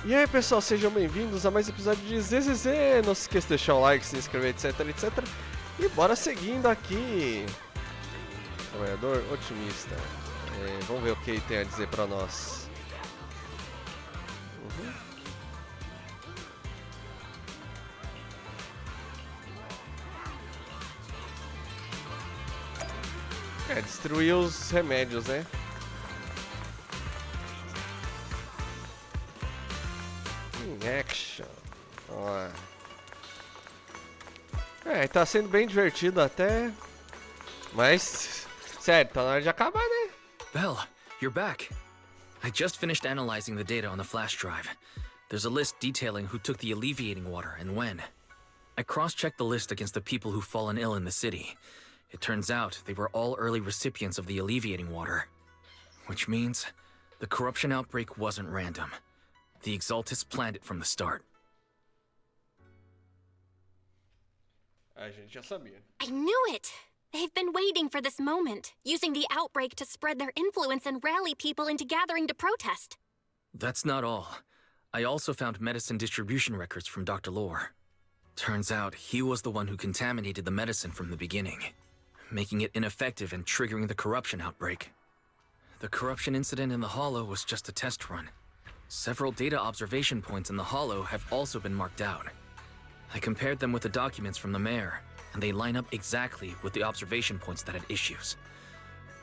E aí pessoal, sejam bem-vindos a mais um episódio de ZZZ. Não se esqueça de deixar o like, se inscrever, etc, etc. E bora seguindo aqui. Trabalhador otimista. Vamos ver o que ele tem a dizer pra nós. Destruir os remédios, né? Action. Ó. Tá sendo bem divertido até. Mas, sério, tá na hora de acabar, né? Belle, you're back. I just finished analyzing the data on the flash drive. There's a list detailing who took the alleviating water and when. I cross-checked the list against the people who've fallen ill in the city. It turns out they were all early recipients of the alleviating water. Which means the corruption outbreak wasn't random. The Exaltists planned it from the start. A gente já sabia. I knew it! They've been waiting for this moment, using the outbreak to spread their influence and rally people into gathering to protest. That's not all. I also found medicine distribution records from Dr. Lore. Turns out he was the one who contaminated the medicine from the beginning, making it ineffective and triggering the corruption outbreak. The corruption incident in the Hollow was just a test run. Several data observation points in the Hollow have also been marked out. I compared them with the documents from the mayor, and they line up exactly with the observation points that had issues.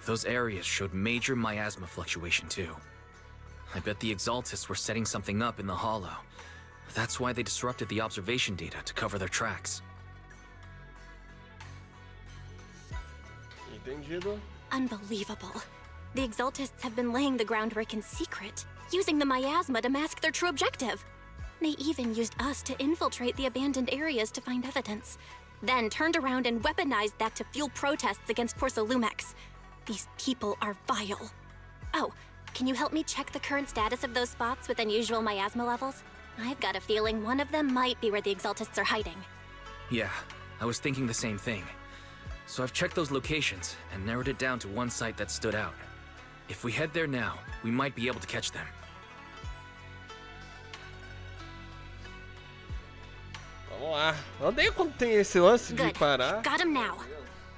Those areas showed major miasma fluctuation too. I bet the Exaltists were setting something up in the Hollow. That's why they disrupted the observation data to cover their tracks. Entendido. Unbelievable. The Exaltists have been laying the groundwork in secret, using the miasma to mask their true objective. They even used us to infiltrate the abandoned areas to find evidence, then turned around and weaponized that to fuel protests against Porcelumex. These people are vile. Oh, can you help me check the current status of those spots with unusual miasma levels? I've got a feeling one of them might be where the Exaltists are hiding. Yeah, I was thinking the same thing. So I've checked those locations and narrowed it down to one site that stood out. If we head there now, we might be able to catch them. Vamos lá. Eu odeio quando tem esse lance de Good. parar. Got him now.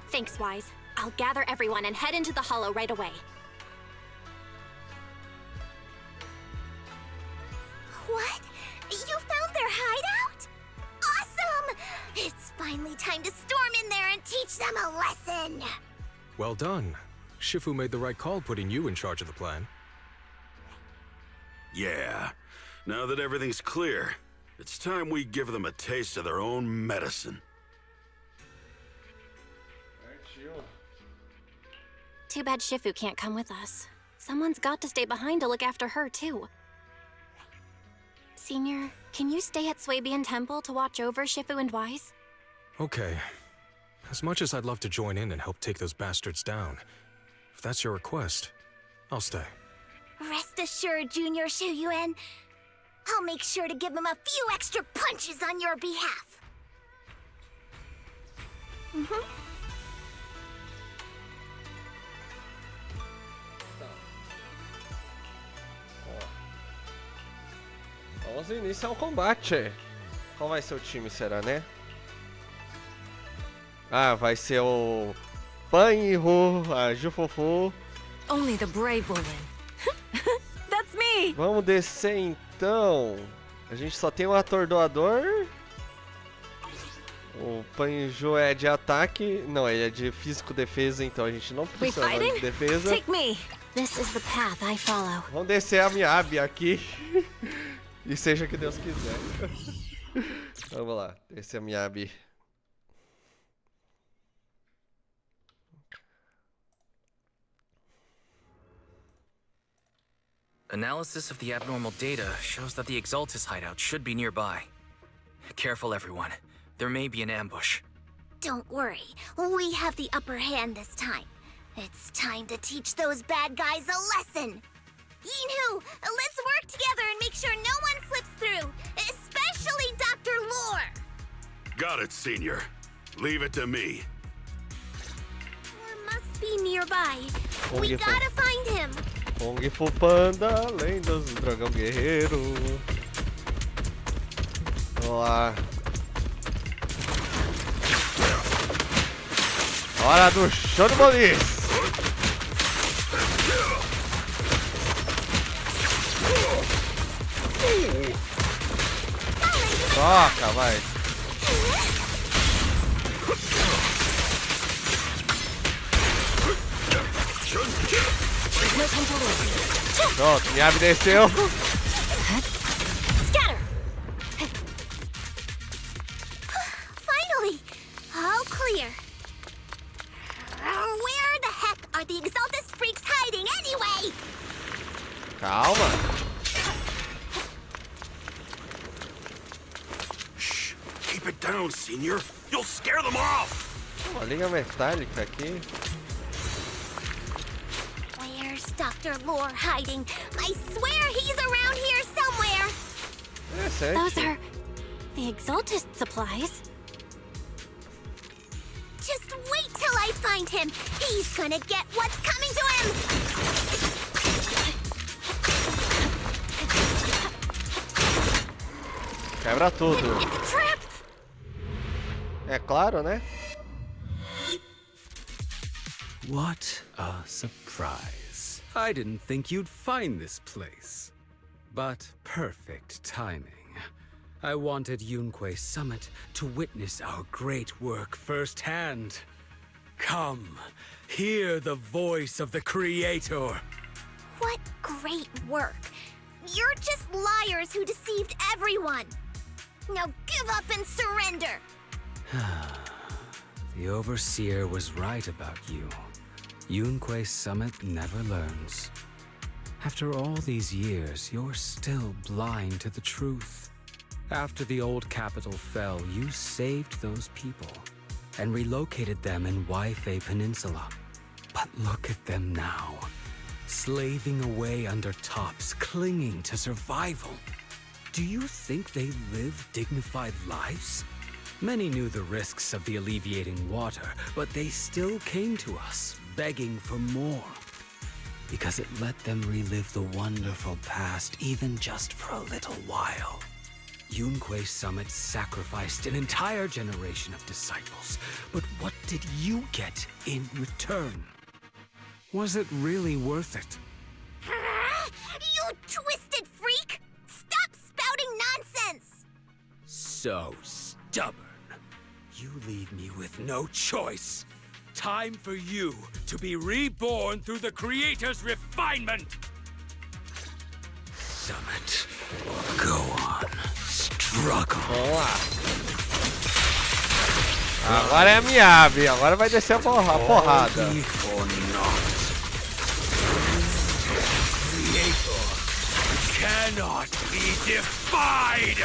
Thanks, Wise. I'll gather everyone and head into the Hollow right away. What? You found their hideout? Awesome! It's finally time to storm in there and teach them a lesson! Well done. Shifu made the right call putting you in charge of the plan. Yeah. Now that everything's clear, it's time we give them a taste of their own medicine. Too bad Shifu can't come with us. Someone's got to stay behind to look after her, too. Senior, can you stay at Swabian Temple to watch over Shifu and Wise? Okay. As much as I'd love to join in and help take those bastards down, if that's your request, I'll stay. Rest assured, Junior Shuyuan. I'll make sure to give them a few extra punches on your behalf. Vamos iniciar o combate. Qual vai ser o time, será, né? Ah, vai ser o Panho, a Jufufu. Only the brave will win. That's me! Vamos descer então. A gente só tem um atordoador. O Panjo é de ataque. Não, ele é de físico-defesa, então a gente não We precisa de fighting? defesa. Take me! This is the path I follow. Vamos descer a Miabi aqui. E seja o que Deus quiser. Vamos lá, descer a Miabi. Analysis of the abnormal data shows that the Exaltis hideout should be nearby. Careful, everyone. There may be an ambush. Don't worry, we have the upper hand this time. It's time to teach those bad guys a lesson. Yinhu, let's work together and make sure no one slips through, especially Dr. Lore. Got it, Senior. Leave it to me. Lore must be nearby. We Wonderful. gotta find him. Kung Fu Panda, lendas do dragão guerreiro. Vamos lá. Hora do show de boliche. Toca, vai. Pronto, Miasma desceu. Scatter! Finally! All clear. Where the heck are the Exaltist freaks hiding anyway? Calma. Shh. Keep it down, Senior. You'll scare them off. Uma linha metálica aqui. Where's Dr. Lore hiding? I swear he's around here somewhere. Those Interessante. are the Exaltist supplies. Just wait till I find him. He's gonna get what's coming to him. Quebra tudo. It's a trap. É claro, né? What a surprise. I didn't think you'd find this place. But perfect timing. I wanted Yunque Summit to witness our great work firsthand. Come, hear the voice of the Creator. What great work. You're just liars who deceived everyone. Now give up and surrender. The Overseer was right about you. Yunque Summit never learns. After all these years, you're still blind to the truth. After the old capital fell, you saved those people and relocated them in Waifei Peninsula. But look at them now, slaving away under tops, clinging to survival. Do you think they live dignified lives? Many knew the risks of the alleviating water, but they still came to us, begging for more. Because it let them relive the wonderful past, even just for a little while. Yunque Summit sacrificed an entire generation of disciples, but what did you get in return? Was it really worth it? You twisted freak! Stop spouting nonsense! So stubborn. You leave me with no choice. Time for you to be reborn through the Creator's refinement. Summit, go on. Struggle. Vamos lá. Agora é a Miasma. Agora vai descer a porrada. Or not. Creator cannot be defied.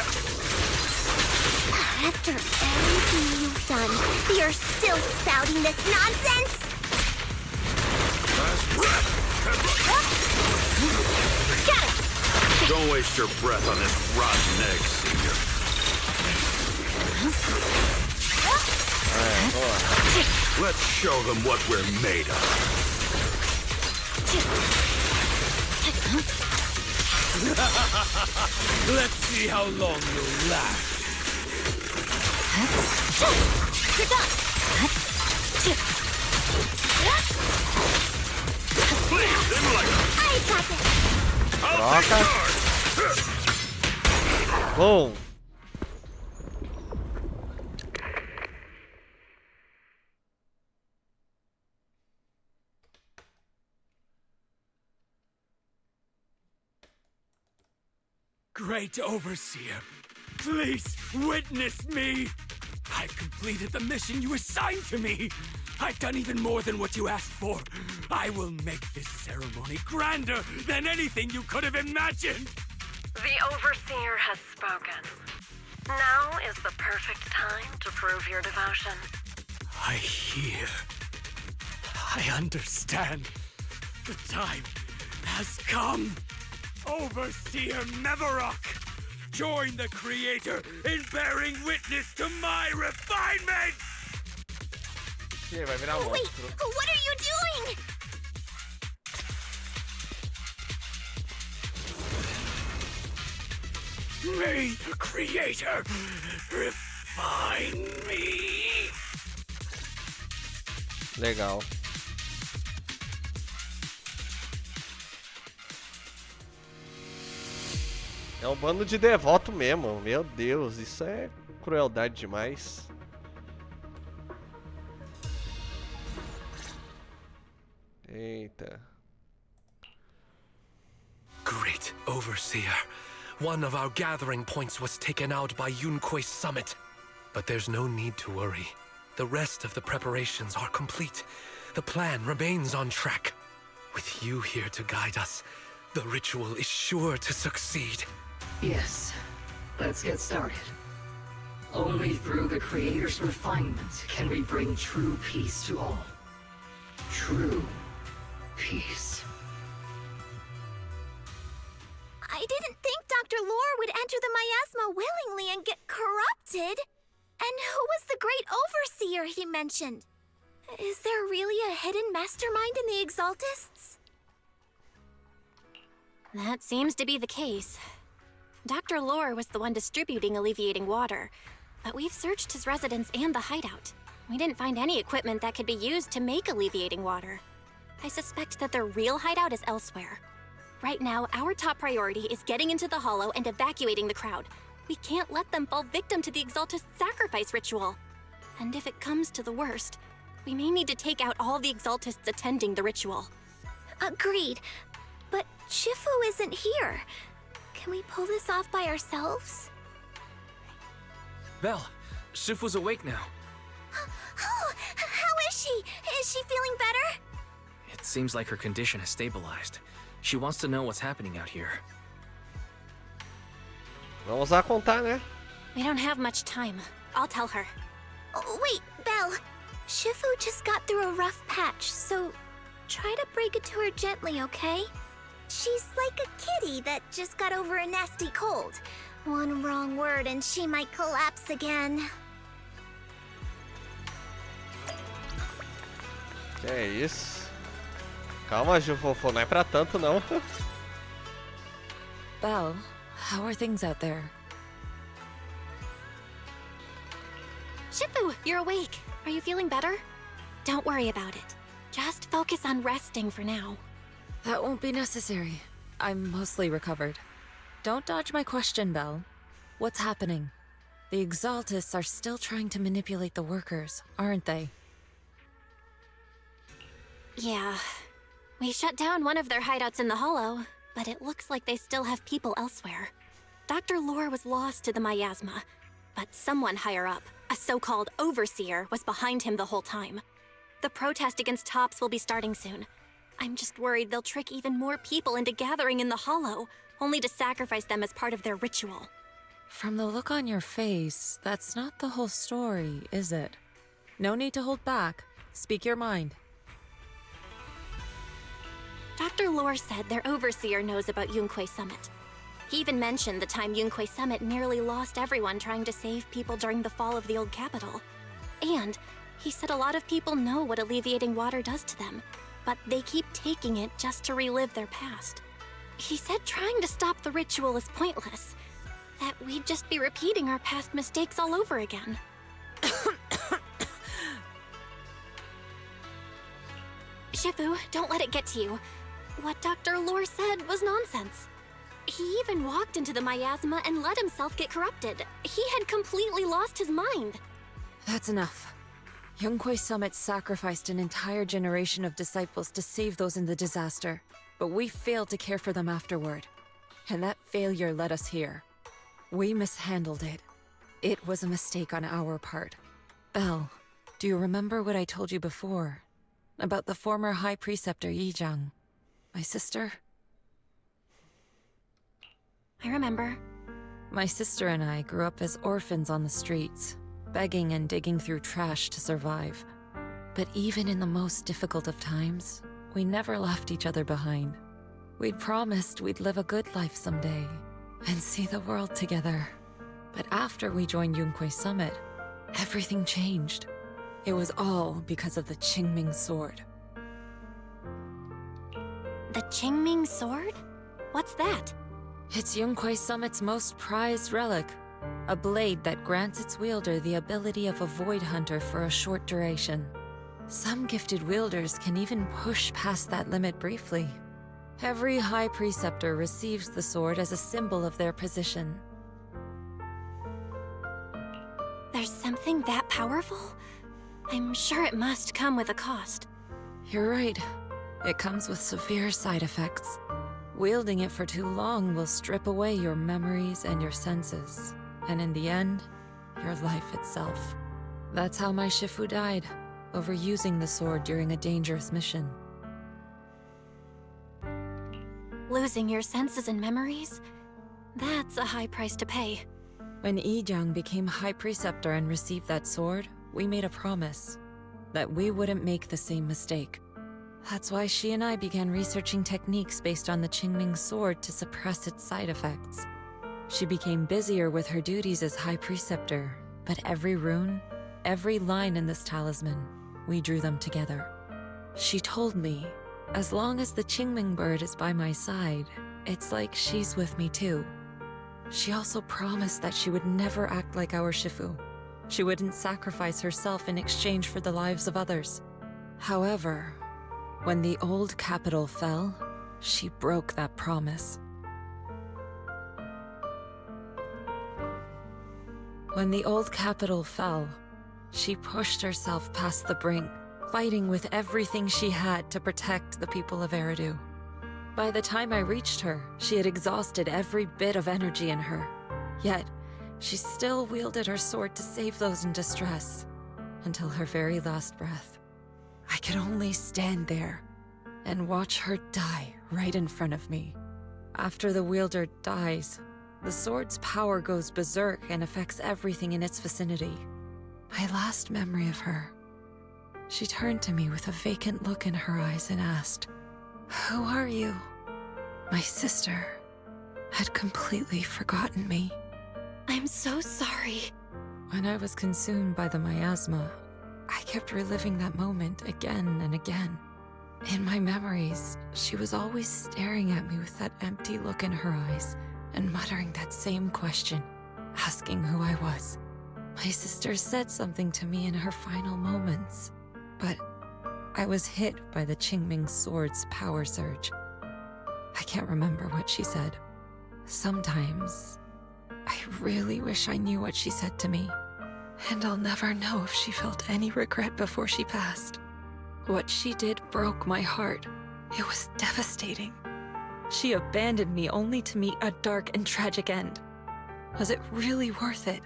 After everything you've done, you're still spouting this nonsense? Don't waste your breath on this rotten egg, Senior. Let's show them what we're made of. Let's see how long you'll last. Please, in like I got this. Troca. Bom. Great Overseer, please witness me. I've completed the mission you assigned to me. I've done even more than what you asked for. I will make this ceremony grander than anything you could have imagined. The Overseer has spoken. Now is the perfect time to prove your devotion. I hear. I understand. The time has come. Overseer Mevarok, join the Creator in bearing witness to my refinement! Ih, vai virar Wait, monstro. what are you doing? May the Creator refine me. Legal. É um bando de devoto mesmo. Meu Deus, isso é crueldade demais. Eita. Great Overseer, one of our gathering points was taken out by Yunque's summit. But there's no need to worry. The rest of the preparations are complete. The plan remains on track. With you here to guide us, the ritual is sure to succeed. Yes, let's get started. Only through the Creator's refinement can we bring true peace to all. True peace. I didn't think Dr. Lore would enter the Miasma willingly and get corrupted. And who was the great overseer he mentioned? Is there really a hidden mastermind in the Exaltists? That seems to be the case. Dr. Lore was the one distributing alleviating water, but we've searched his residence and the hideout. We didn't find any equipment that could be used to make alleviating water. I suspect that their real hideout is elsewhere. Right now, our top priority is getting into the Hollow and evacuating the crowd. We can't let them fall victim to the Exaltist sacrifice ritual. And if it comes to the worst, we may need to take out all the Exaltists attending the ritual. Agreed. But Shifu isn't here. Can we pull this off by ourselves? Belle, Shifu's awake now. Oh, how is she? Is she feeling better? It seems like her condition has stabilized. She wants to know what's happening out here. Vamos lá contar, né? We don't have much time. I'll tell her. Oh, wait, Belle. Shifu just got through a rough patch, so try to break it to her gently, okay? She's like a kitty that just got over a nasty cold. One wrong word and she might collapse again. Que é isso? Calma, Ju Fofo, não é pra tanto não. Belle, how are things out there? Shifu, you're awake. Are you feeling better? Don't worry about it. Just focus on resting for now. That won't be necessary. I'm mostly recovered. Don't dodge my question, Belle. What's happening? The Exaltists are still trying to manipulate the workers, aren't they? Yeah. We shut down one of their hideouts in the Hollow, but it looks like they still have people elsewhere. Dr. Lore was lost to the Miasma, but someone higher up, a so-called overseer, was behind him the whole time. The protest against Tops will be starting soon. I'm just worried they'll trick even more people into gathering in the Hollow, only to sacrifice them as part of their ritual. From the look on your face, that's not the whole story, is it? No need to hold back. Speak your mind. Dr. Lore said their overseer knows about Yunque Summit. He even mentioned the time Yunque Summit nearly lost everyone trying to save people during the fall of the old capital. And he said a lot of people know what alleviating water does to them, but they keep taking it just to relive their past. He said trying to stop the ritual is pointless, that we'd just be repeating our past mistakes all over again. Shifu, don't let it get to you. What Dr. Lore said was nonsense. He even walked into the miasma and let himself get corrupted. He had completely lost his mind. That's enough. Yunque Summit sacrificed an entire generation of disciples to save those in the disaster, but we failed to care for them afterward. And that failure led us here. We mishandled it. It was a mistake on our part. Belle, do you remember what I told you before? About the former High Preceptor Yizhang? My sister? I remember. My sister and I grew up as orphans on the streets, begging and digging through trash to survive. But even in the most difficult of times, we never left each other behind. We'd promised we'd live a good life someday, and see the world together. But after we joined Yunque Summit, everything changed. It was all because of the Qingming Sword. The Qingming Sword? What's that? It's Yunquei Summit's most prized relic. A blade that grants its wielder the ability of a void hunter for a short duration. Some gifted wielders can even push past that limit briefly. Every High Preceptor receives the sword as a symbol of their position. There's something that powerful? I'm sure it must come with a cost. You're right. It comes with severe side effects. Wielding it for too long will strip away your memories and your senses. And in the end, your life itself. That's how my Shifu died, overusing the sword during a dangerous mission. Losing your senses and memories? That's a high price to pay. When Yijang became High Preceptor and received that sword, we made a promise that we wouldn't make the same mistake. That's why she and I began researching techniques based on the Qingming sword to suppress its side effects. She became busier with her duties as High Preceptor, but every rune, every line in this talisman, we drew them together. She told me, as long as the Qingming bird is by my side, it's like she's with me too. She also promised that she would never act like our Shifu. She wouldn't sacrifice herself in exchange for the lives of others. However, when the old capital fell, she broke that promise. When the old capital fell, she pushed herself past the brink, fighting with everything she had to protect the people of Eridu. By the time I reached her, she had exhausted every bit of energy in her. Yet, she still wielded her sword to save those in distress, until her very last breath. I could only stand there and watch her die right in front of me. After the wielder dies, the sword's power goes berserk and affects everything in its vicinity. My last memory of her, she turned to me with a vacant look in her eyes and asked, "Who are you?" My sister had completely forgotten me. I'm so sorry. When I was consumed by the miasma, I kept reliving that moment again and again. In my memories, she was always staring at me with that empty look in her eyes and muttering that same question, asking who I was. My sister said something to me in her final moments, but I was hit by the Qingming sword's power surge. I can't remember what she said. Sometimes, I really wish I knew what she said to me, and I'll never know if she felt any regret before she passed. What she did broke my heart. It was devastating. She abandoned me only to meet a dark and tragic end. Was it really worth it?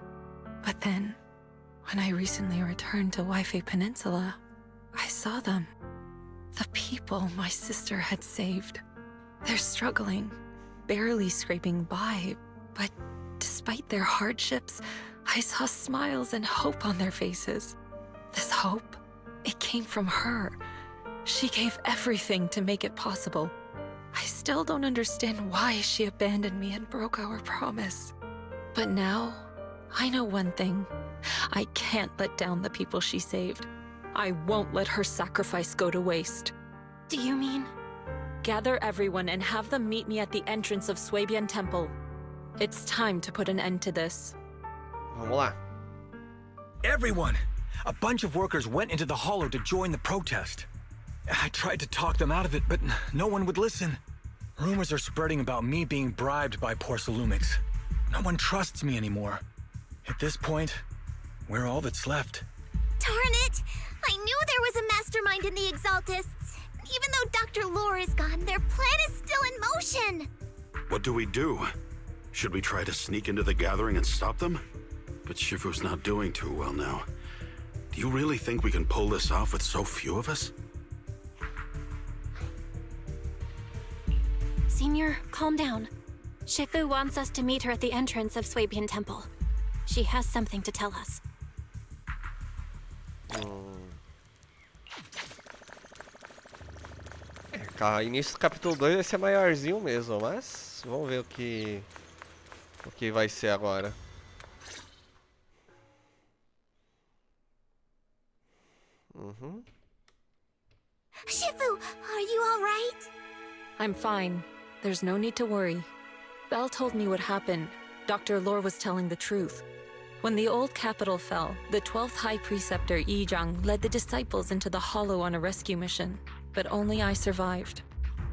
But then, when I recently returned to Waifei Peninsula, I saw them. The people my sister had saved. They're struggling, barely scraping by, but despite their hardships, I saw smiles and hope on their faces. This hope, it came from her. She gave everything to make it possible. I still don't understand why she abandoned me and broke our promise. But now, I know one thing. I can't let down the people she saved. I won't let her sacrifice go to waste. Do you mean? Gather everyone and have them meet me at the entrance of Suibian Temple. It's time to put an end to this. Vamos lá. Everyone! A bunch of workers went into the hollow to join the protest. I tried to talk them out of it, but no one would listen. Rumors are spreading about me being bribed by Porcelumix. No one trusts me anymore. At this point, we're all that's left. Darn it! I knew there was a mastermind in the Exaltists. Even though Dr. Lore is gone, their plan is still in motion. What do we do? Should we try to sneak into the gathering and stop them? But Shifu's not doing too well now. Do you really think we can pull this off with so few of us? Senior, calm down. Shifu wants us to meet her at the entrance of Suibian Temple. She has something to tell us. Início do capítulo 2 vai ser maiorzinho mesmo, mas vamos ver o que vai ser agora. Shifu, are you all right? I'm fine. There's no need to worry. Belle told me what happened. Dr. Lore was telling the truth. When the old capital fell, the 12th High Preceptor Yi Zhang led the disciples into the Hollow on a rescue mission, but only I survived.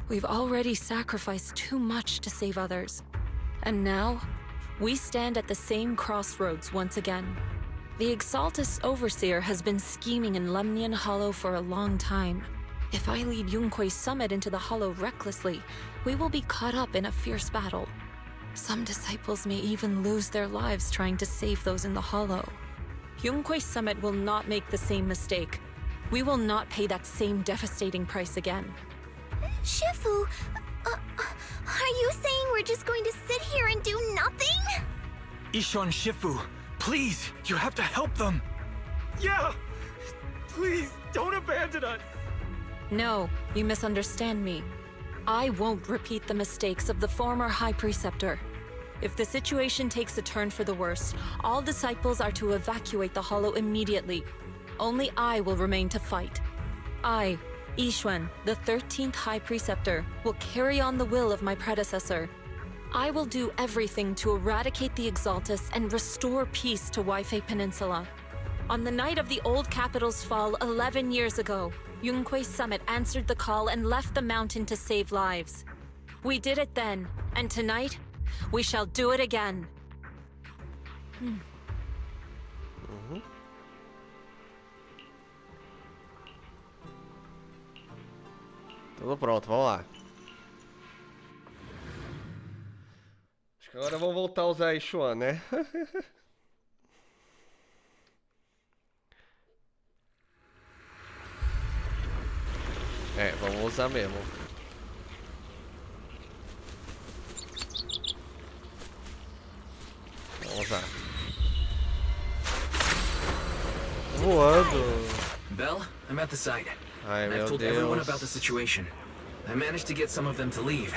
We've already sacrificed too much to save others. And now, we stand at the same crossroads once again. The Exaltus Overseer has been scheming in Lemnian Hollow for a long time. If I lead Yunque's summit into the Hollow recklessly, we will be caught up in a fierce battle. Some disciples may even lose their lives trying to save those in the Hollow. Yunque's summit will not make the same mistake. We will not pay that same devastating price again. Shifu, are you saying we're just going to sit here and do nothing? Ishan Shifu, please, you have to help them. Yeah! Please, don't abandon us! No, you misunderstand me. I won't repeat the mistakes of the former High Preceptor. If the situation takes a turn for the worse, all disciples are to evacuate the Hollow immediately. Only I will remain to fight. I, Yixuan, the 13th High Preceptor, will carry on the will of my predecessor. I will do everything to eradicate the Exaltus and restore peace to Waifei Peninsula. On the night of the old capital's fall 11 years ago, Yunque's summit answered the call and left the mountain to save lives. We did it then, and tonight, we shall do it again. Tudo pronto, vamos lá. Acho que agora vamos voltar a usar Ishuan, né? É, vamos usar mesmo. Vamos usar. Voando. Belle, I'm at the site. Ai, And I've meu told everyone Deus. about the situation. I managed to get some of them to leave.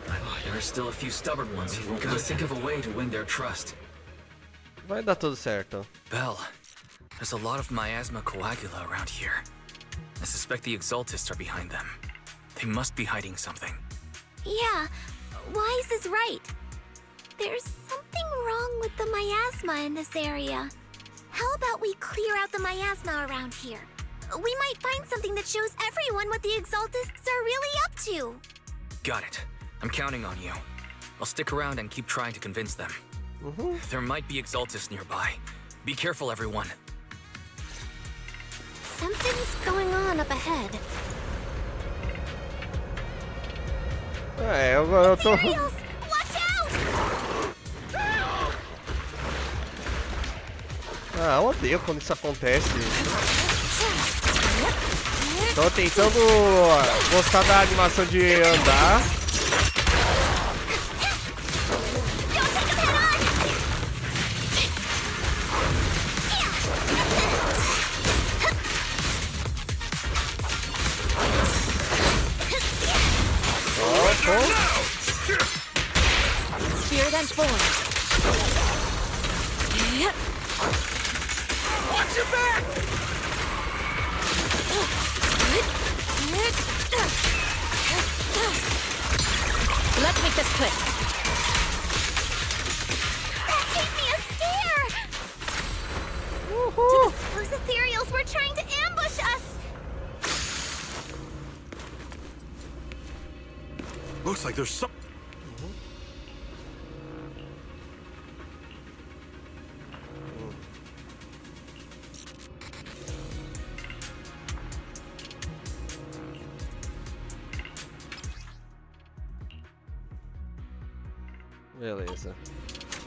But there are still a few stubborn ones who won't think of a way to win their trust. Vai dar tudo certo. Belle, there's a lot of miasma coagula around here. I suspect the Exaltists are behind them. They must be hiding something. Yeah, Wise is right. There's something wrong with the miasma in this area. How about we clear out the miasma around here? We might find something that shows everyone what the Exaltists are really up to. Got it. I'm counting on you. I'll stick around and keep trying to convince them. There might be Exaltists nearby. Be careful, everyone. Something's going on up ahead. É, eu tô... Materials, watch out! Ah, eu odeio quando isso acontece. Tô tentando gostar da animação de andar. Spirit and form. Watch your back! Let's make this quick. That gave me a scare! Those ethereals were trying to ambush us! Looks like there's some... Beleza.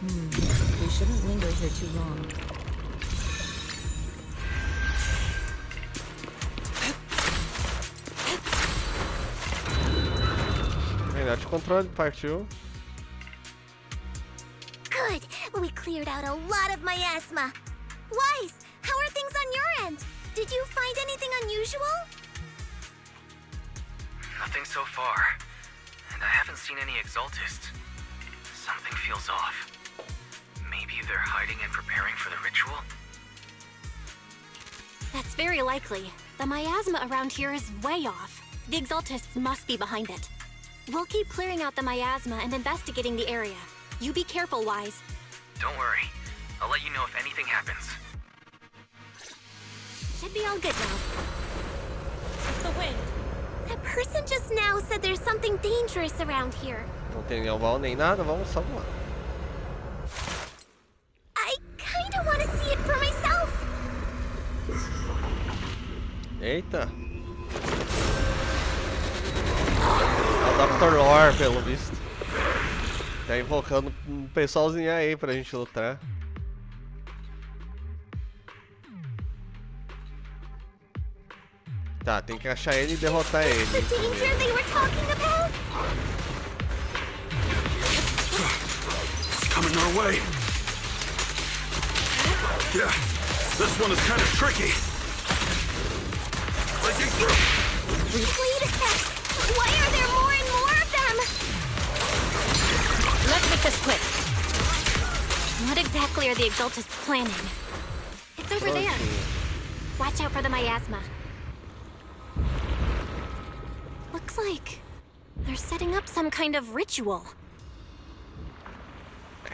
We shouldn't linger here too long. Melhor de controle, partiu. Good! We cleared out a lot of miasma. Wise, how are things on your end? Did you find anything unusual? Nothing so far. And I haven't seen any Exaltists. Something feels off. Maybe they're hiding and preparing for the ritual? That's very likely. The miasma around here is way off. The Exaltists must be behind it. We'll keep clearing out the miasma and investigating the area. You be careful, Wise. Don't worry. I'll let you know if anything happens. Should be all good now. It's the wind. That person just now said there's something dangerous around here. Não tem nenhum baú nem nada, vamos só voar. I kinda want to see it for myself. Eita. É o Dr. Lore, pelo visto. Tá invocando um pessoalzinho aí pra gente lutar. Tá, tem que achar ele e derrotar ele. The danger they were talking about? It's coming our way. Yeah, this one is kind of tricky. Breaking through. Wait a sec. Why are there more and more of them? Let's make this quick. What exactly are the Exaltists planning? It's over there. Watch out for the miasma. Looks like they're setting up some kind of ritual.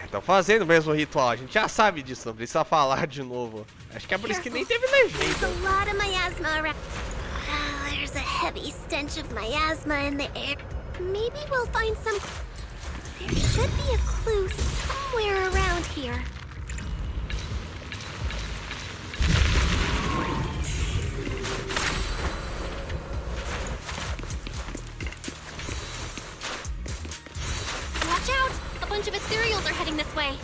Estão fazendo mesmo o ritual, a gente já sabe disso, não precisa falar de novo. Acho que é por isso que nem teve There's legenda. a lot of miasma around. There's a heavy stench of miasma in the air. Maybe we'll find some. There should be a clue somewhere around here. Watch out! A bunch of ethereals are heading this way.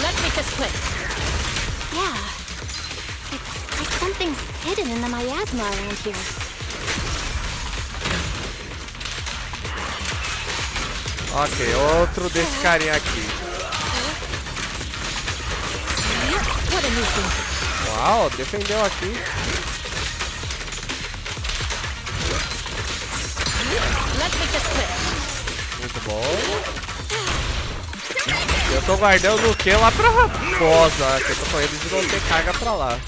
Let's make this quick. Yeah. It's like something's hidden in the miasma around here. Ok, outro desse carinha aqui. What a nuisance. Uau, defendeu aqui. Let's make this quick. Muito bom. Eu tô guardando o que lá pra raposa, que eu tô com eles e vão ter carga pra lá.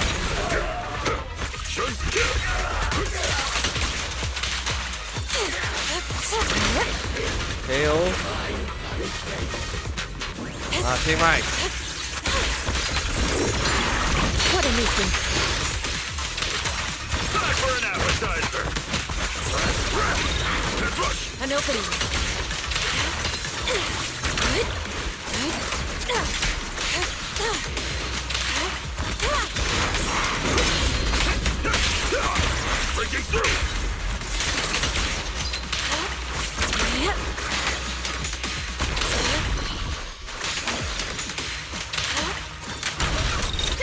Tem um. Ah, tem mais. What a nuisance. An opening. Breaking through.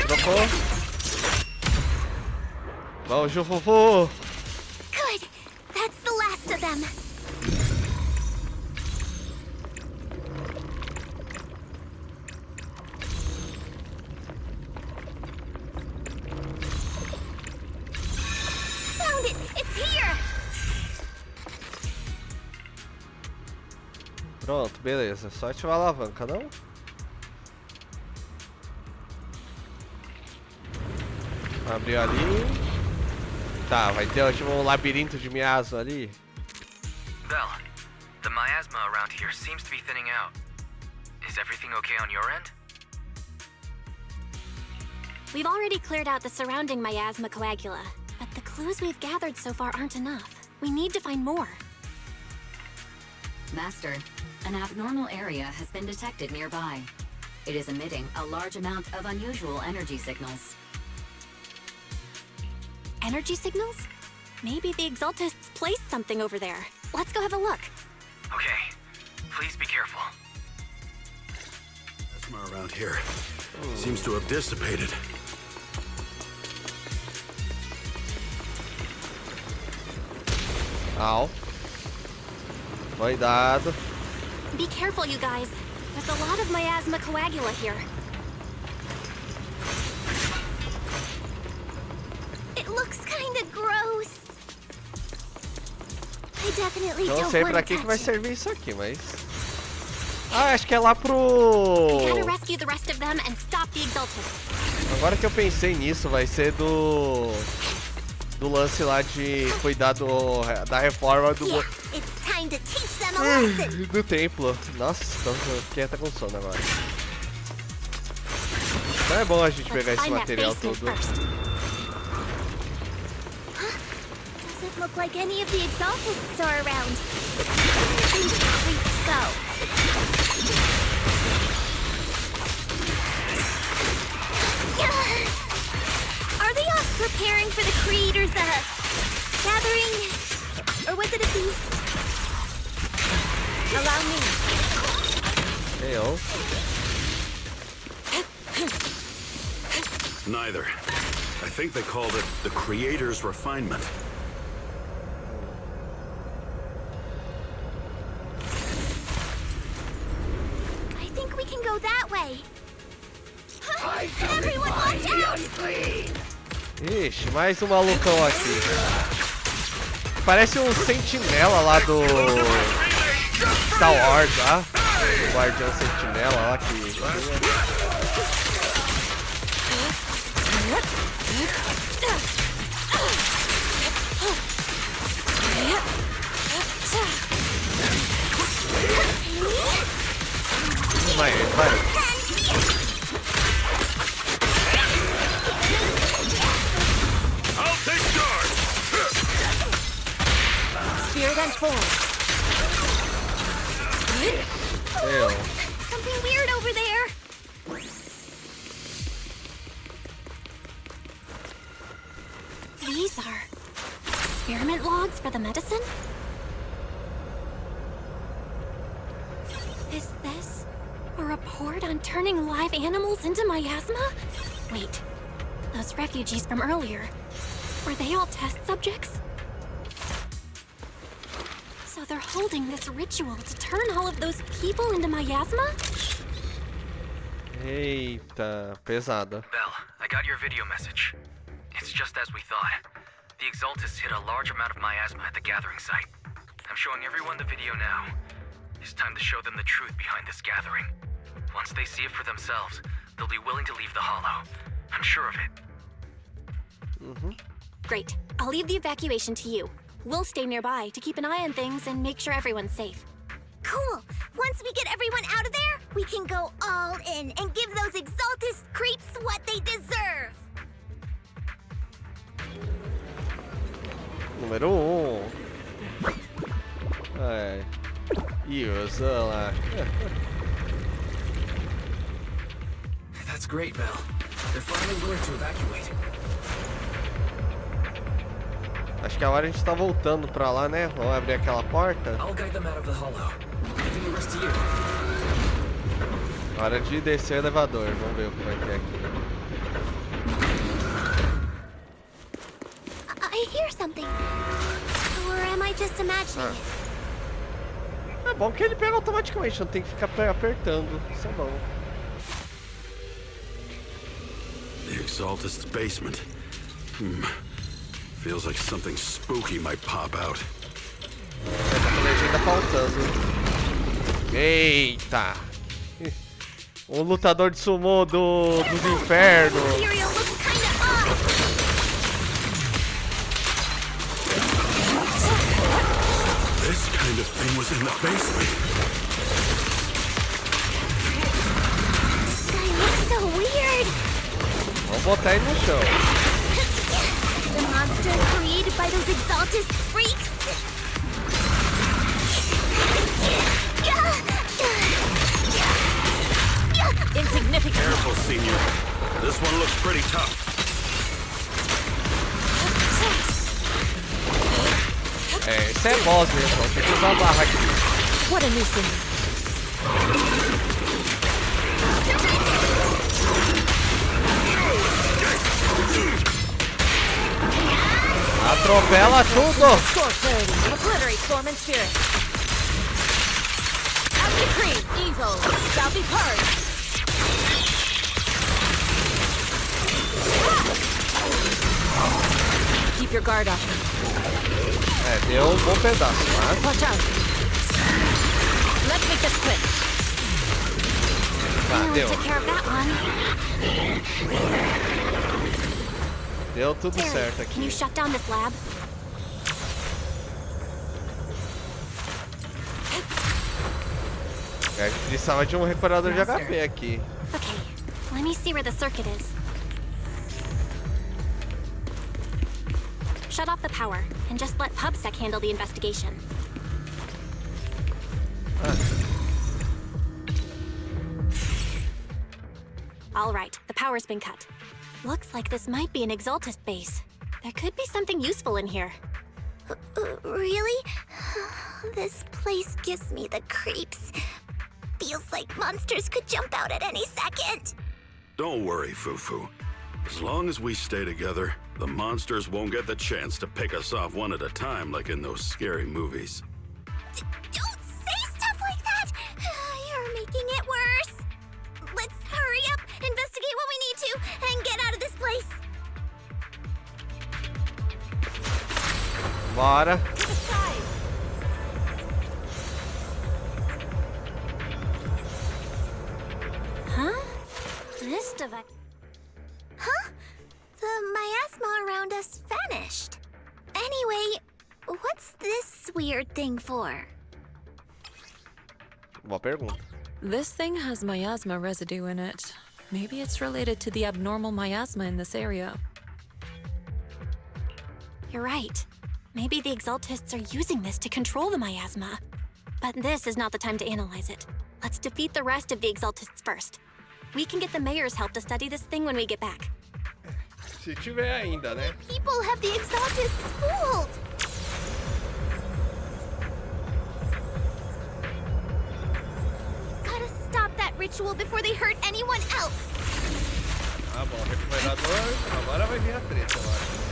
Trocou. Vamos, Jufufu. Good. That's the last of them. Found it. It's here. Pronto, beleza. Só ativar a alavanca, não? Abriu ali. Tá, vai ter um labirinto de miasma ali. Belle, the miasma around here seems to be thinning out. Is everything okay on your end? We've already cleared out the surrounding miasma coagula, but the clues we've gathered so far aren't enough. We need to find more. Master, an abnormal area has been detected nearby. It is emitting a large amount of unusual energy signals. Energy signals? Maybe the Exaltists placed something over there. Let's go have a look. Okay, please be careful. Miasma around here seems to have dissipated. Au. Cuidado. Be careful, you guys. There's a lot of miasma coagula here. It looks kind of gross. I definitely Não don't sei want pra to que touch vai it. servir isso aqui, mas... Ah, acho que é lá pro... We gotta rescue the rest of them and stop the Exaltists. Agora que eu pensei nisso, vai ser do do lance lá de cuidar da reforma do It's time to teach them a lesson. do templo. Nossa, eu fiquei até com sono agora. Então é bom a gente pegar esse material todo. Does it look like any of the exaltists are around? Where do these creeps go? Are they off preparing for the creators' gathering? Or was it a feast? Allow me. Heyo. Neither. I think they called it the Creator's Refinement. I think we can go that way. Everyone watch out! Ixi, mais um malucão aqui. Parece um sentinela lá do Star Wars, lá. O guardião sentinela lá que... Vai. I'll take charge. Spirit and form. Ew. Something weird over there. These are experiment logs for the medicine? Is this a report on turning live animals into miasma? Wait, those refugees from earlier, were they all test subjects? So they're holding this ritual to turn all of those people into miasma? Eita, pesada. Belle, I got your video message. It's just as we thought. The Exaltists hit a large amount of miasma at the gathering site. I'm showing everyone the video now. It's time to show them the truth behind this gathering. Once they see it for themselves, they'll be willing to leave the Hollow. I'm sure of it. Great. I'll leave the evacuation to you. We'll stay nearby to keep an eye on things and make sure everyone's safe. Cool. Once we get everyone out of there, we can go all in and give those exaltist creeps what they deserve. Número 1. Ai. Ih, usa lá. That's great, Belle. They're finally willing to evacuate. Acho que agora a gente tá voltando pra lá, né? Vamos abrir aquela porta. I'll guide them out of the Hollow. Leaving the rest to you. Hora de descer o elevador. Vamos ver o que vai ter aqui. I hear something. Or am I just imagining it? É bom que ele pega automaticamente, não tem que ficar apertando. Isso é bom. The Exaltist's basement. Feels like something spooky might pop out. Tá com legenda faltando. Eita! Um lutador de sumô dos infernos. Imperial looks kinda off. This kind of thing was in the basement. This guy looks so weird. Vamos botar ele no chão. The monster created by those exaltist freaks. Insignificant. Careful, Senior. This one looks pretty tough. É, esse é boss mesmo, tem que usar a barra aqui. What a nuisance. Atropela tudo! Score clarity. Obliterate form and spirit. Out decree. Evil shall be purged. Keep your guard up. É, deu um bom pedaço, mas... Watch out. Let's make this quick. Tá, deu. Took care of that one. Deu tudo Terry, certo can you aqui. shut down this lab? A gente precisava de um reparador de HP aqui. Okay, let me see where the circuit is. Shut off the power, and just let PubSec handle the investigation. All right, the power's been cut. Looks like this might be an Exaltist base. There could be something useful in here. Really? This place gives me the creeps. Feels like monsters could jump out at any second. Don't worry, Fufu. As long as we stay together, the monsters won't get the chance to pick us off one at a time like in those scary movies. Don't say stuff like that! You're making it worse. Let's hurry up, investigate what we need to, and get out of this place. Bora. Huh? This device. Huh? The miasma around us vanished. Anyway, what's this weird thing for? Boa pergunta. This thing has miasma residue in it. Maybe it's related to the abnormal miasma in this area. You're right. Maybe the Exaltists are using this to control the miasma. But this is not the time to analyze it. Let's defeat the rest of the Exaltists first. We can get the mayor's help to study this thing when we get back. Se tiver ainda, né? People have the Exaltists fooled! Gotta stop that ritual before they hurt anyone else! Ah, bom, recuperador. Agora vai vir a treta, eu acho.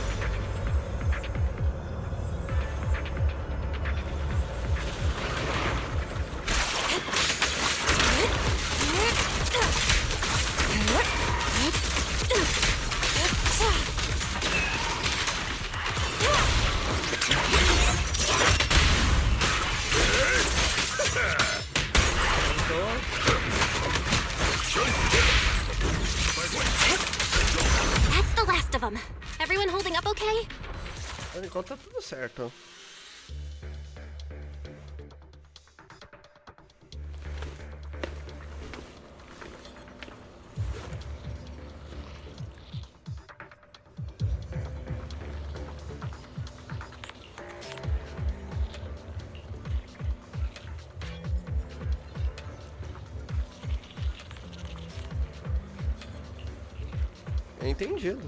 That's the last of them. Everyone holding up okay? Por enquanto tá tudo certo. Entendido.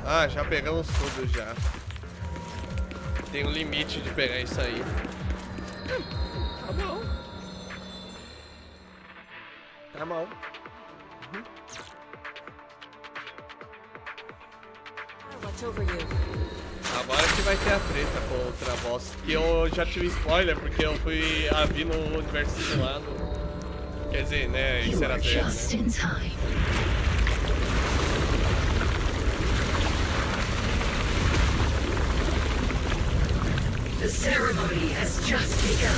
Ah, já pegamos tudo já. Tem um limite de pegar isso aí. Tá bom. Tá bom. Agora que vai ter a treta contra a boss. Que eu já tive spoiler, porque eu fui vi no universo simulado. Quer dizer, né? Isso era treta, né? The ceremony has just begun.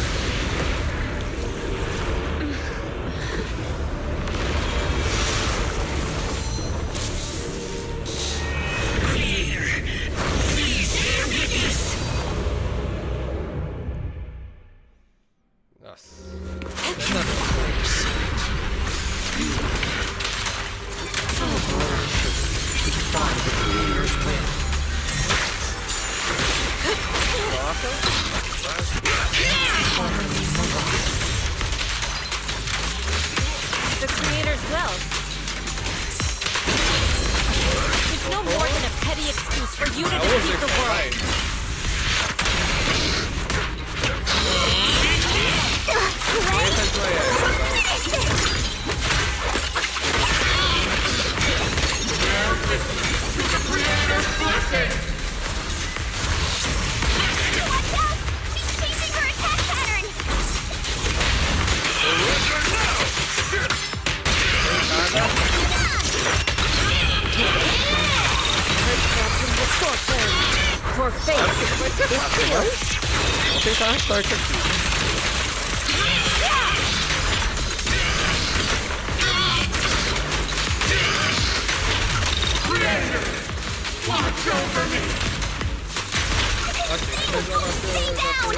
The creator's will. It's no more than a petty excuse for you to defeat the world. Your face is sealed. Vou tentar a sorte aqui. Watch over me! Stay down!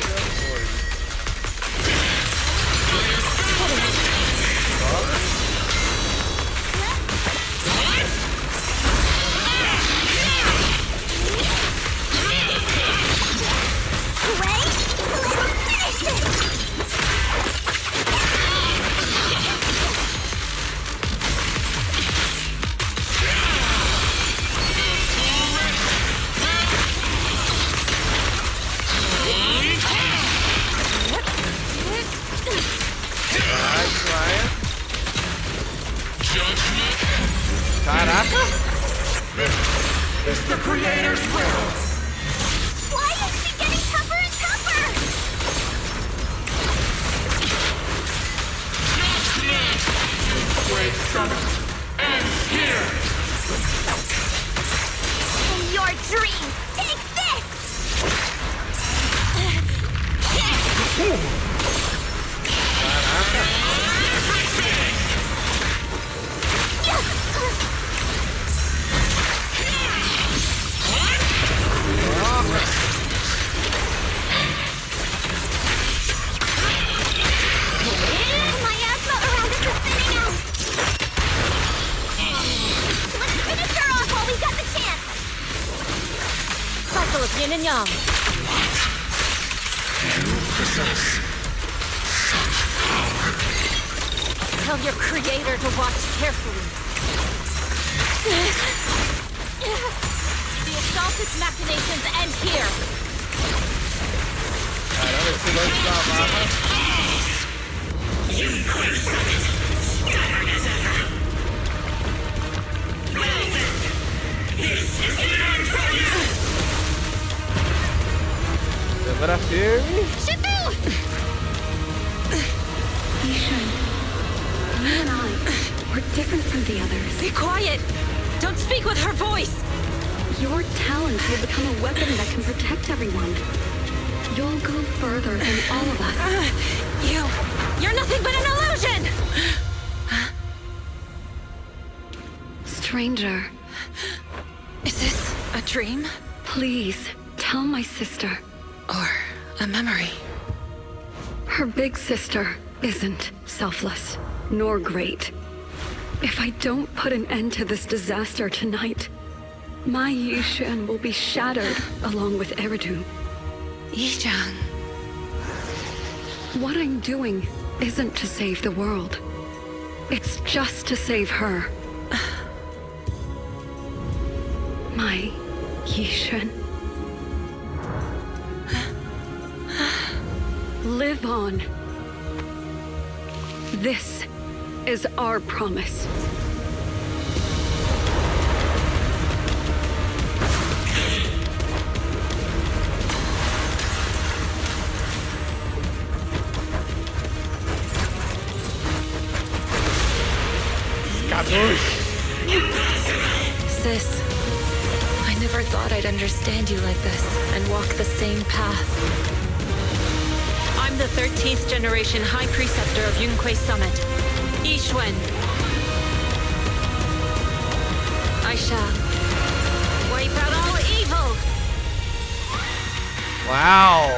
Caraca! It's the Creator's will! Why is she getting tougher and tougher? Great summit ends here! In your dreams, take this! Miasma around us is thinning out! Let's finish her off while we've got the chance! Cycle of yin and yang. Tell your creator to watch carefully. The Exalted's machinations end here. Caramba, esse lance da barra. Segura firme. Shifu! Ishan, you and I, we're different from the others. Be quiet! Don't speak with her voice! Your talents will become a weapon that can protect everyone. You'll go further than all of us. You're nothing but an illusion! Stranger. Is this a dream? Please, tell my sister. Or a memory? Her big sister isn't selfless, nor great. If I don't put an end to this disaster tonight, my Yishan will be shattered along with Eridu. Yizhang. What I'm doing isn't to save the world. It's just to save her. My Yishan. Live on. This is our promise. Sis, I never thought I'd understand you like this and walk the same path. I'm the 13th generation High Preceptor of Yunquei Summit, Yixuan. I shall wipe out all evil! Wow!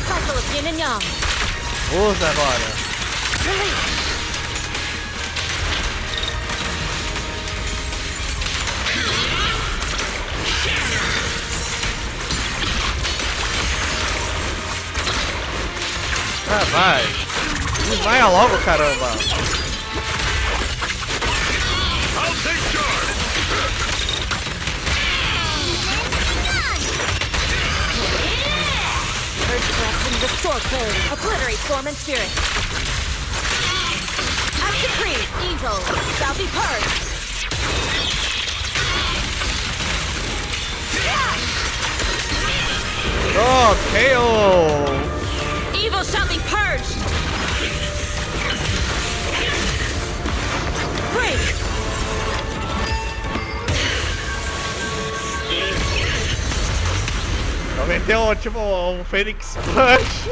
Cycle of yin and yang. Usa agora. Ah, vai. Desmaia logo, caramba. I'll take charge. Grasping the sword blade. Obliterate form and spirit. As decreed, evil shall be purged. Oh, KO! Evil shall be purged. meteu tipo um Phoenix Punch.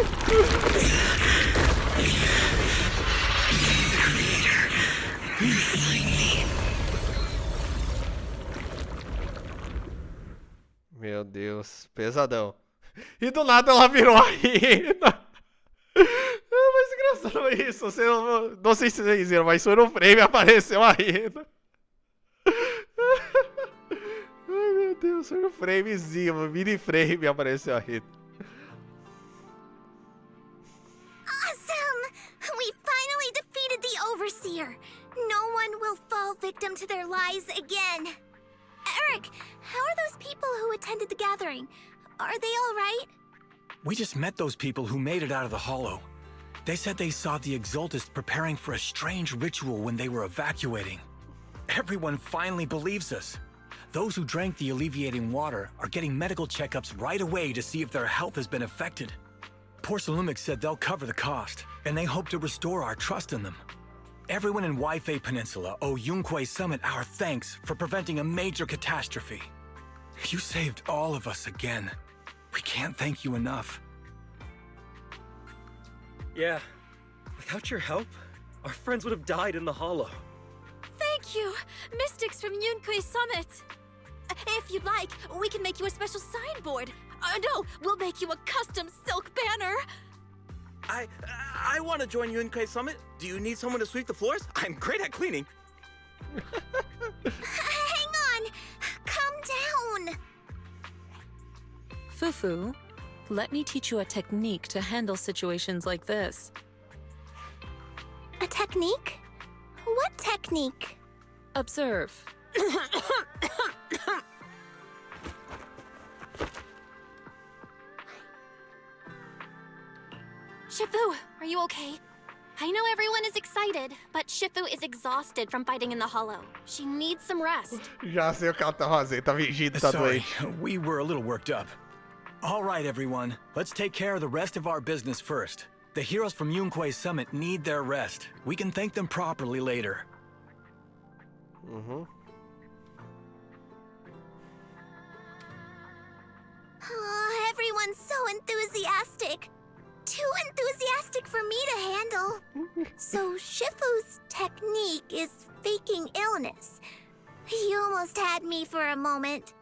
Meu Deus, pesadão. E do nada ela virou a hiena. É mais engraçado isso. Não sei se vocês viram, mas foi no frame apareceu a hiena. Ai meu Deus, foi no framezinho, no mini frame apareceu a hiena. Awesome! We finally defeated the Overseer. No one will fall victim to their lies again. Eric, how are those people who attended the gathering? Are they all right? We just met those people who made it out of the Hollow. They said they saw the Exaltists preparing for a strange ritual when they were evacuating. Everyone finally believes us. Those who drank the alleviating water are getting medical checkups right away to see if their health has been affected. Porcelumix said they'll cover the cost, and they hope to restore our trust in them. Everyone in Waifei Peninsula owe Yunquei Summit our thanks for preventing a major catastrophe. You saved all of us again. We can't thank you enough. Yeah. Without your help, our friends would have died in the Hollow. Thank you, Mystics from Yunquei Summit. If you'd like, we can make you a special signboard. No, we'll make you a custom silk banner. I want to join Yunquei Summit. Do you need someone to sweep the floors? I'm great at cleaning. Hang on! Calm down! Fufu, let me teach you a technique to handle situations like this. A technique? What technique? Observe. Shifu, are you okay? I know everyone is excited, but Shifu is exhausted from fighting in the Hollow. She needs some rest. Já sei o que ela tá fazendo, tá fingindo que tá Sorry, doente. we were a little worked up. All right, everyone. Let's take care of the rest of our business first. The heroes from Yunquei Summit need their rest. We can thank them properly later. Oh, everyone's so enthusiastic. Too enthusiastic for me to handle. So Shifu's technique is faking illness. He almost had me for a moment.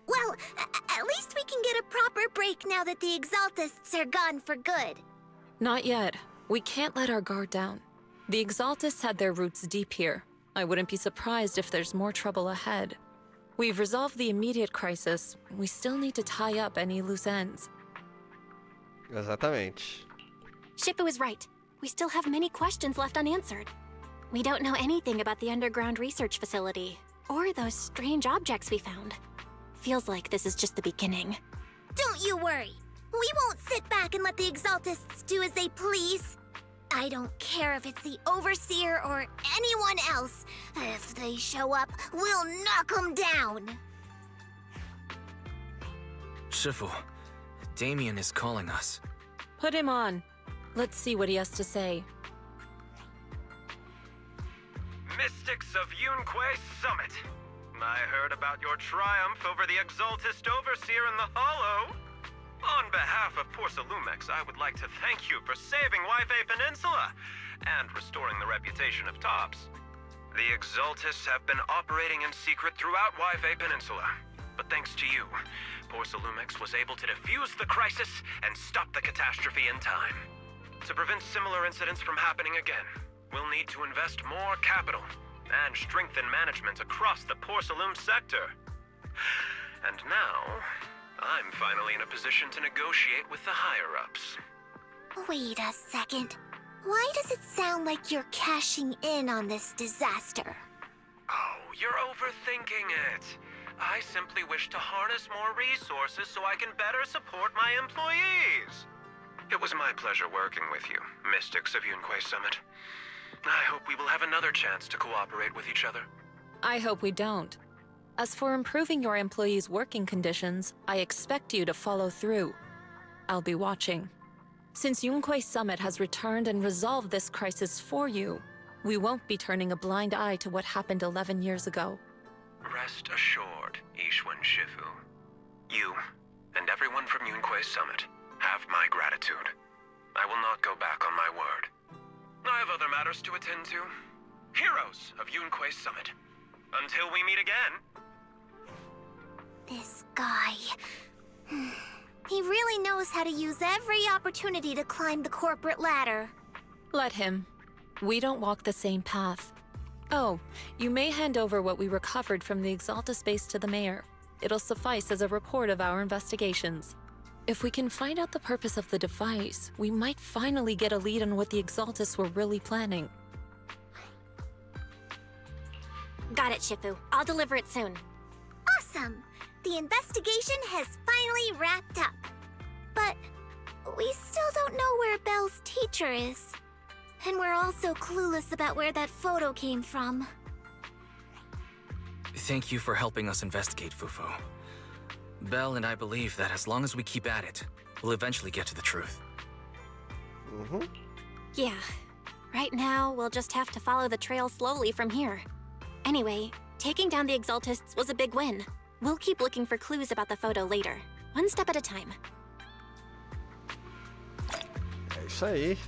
Well, at least we can get a proper break now that the Exaltists are gone for good. Not yet. We can't let our guard down. The Exaltists had their roots deep here. I wouldn't be surprised if there's more trouble ahead. We've resolved the immediate crisis. We still need to tie up any loose ends. Exatamente. Shifu is right. We still have many questions left unanswered. We don't know anything about the underground research facility, or those strange objects we found. Feels like this is just the beginning. Don't you worry. We won't sit back and let the Exaltists do as they please. I don't care if it's the Overseer or anyone else. If they show up, we'll knock them down. Shifu, Damien is calling us. Put him on. Let's see what he has to say. Mystics of Yunquei Summit. I heard about your triumph over the Exaltist Overseer in the Hollow. On behalf of Porcelumix, I would like to thank you for saving Waifei Peninsula and restoring the reputation of Tops. The Exaltists have been operating in secret throughout Waifei Peninsula, but thanks to you, Porcelumix was able to defuse the crisis and stop the catastrophe in time. To prevent similar incidents from happening again, we'll need to invest more capital and strengthen management across the Porcelum sector. And now, I'm finally in a position to negotiate with the higher-ups. Wait a second. Why does it sound like you're cashing in on this disaster? Oh, you're overthinking it. I simply wish to harness more resources so I can better support my employees. It was my pleasure working with you, Mystics of Yunquei Summit. I hope we will have another chance to cooperate with each other. I hope we don't. As for improving your employees' working conditions, I expect you to follow through. I'll be watching. Since Yunquei Summit has returned and resolved this crisis for you, we won't be turning a blind eye to what happened 11 years ago. Rest assured, Ishwan Shifu. You and everyone from Yunque's summit, have my gratitude. I will not go back on my word. I have other matters to attend to. Heroes of Yunque's summit. Until we meet again. This guy... He really knows how to use every opportunity to climb the corporate ladder. Let him. We don't walk the same path. Oh, you may hand over what we recovered from the Exaltus base to the mayor. It'll suffice as a report of our investigations. If we can find out the purpose of the device, we might finally get a lead on what the Exaltus were really planning. Got it, Shifu. I'll deliver it soon. Awesome! The investigation has finally wrapped up. But we still don't know where Belle's teacher is. And we're also clueless about where that photo came from. Thank you for helping us investigate, Fufu. Belle and I believe that as long as we keep at it, we'll eventually get to the truth. Yeah. Right now, we'll just have to follow the trail slowly from here. Anyway, taking down the Exaltists was a big win. We'll keep looking for clues about the photo later. One step at a time. É isso aí.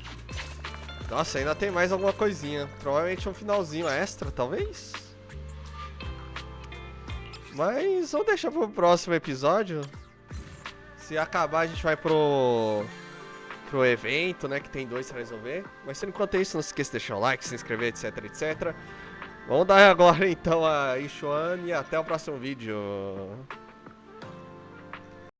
Nossa, ainda tem mais alguma coisinha. Provavelmente um finalzinho extra, talvez? Mas vamos deixar pro próximo episódio. Se acabar, a gente vai pro evento, né? Que tem 2 pra resolver. Mas enquanto isso, não se esqueça de deixar o like, se inscrever, etc, etc. Vamos dar agora então a Ishuan e até o próximo vídeo.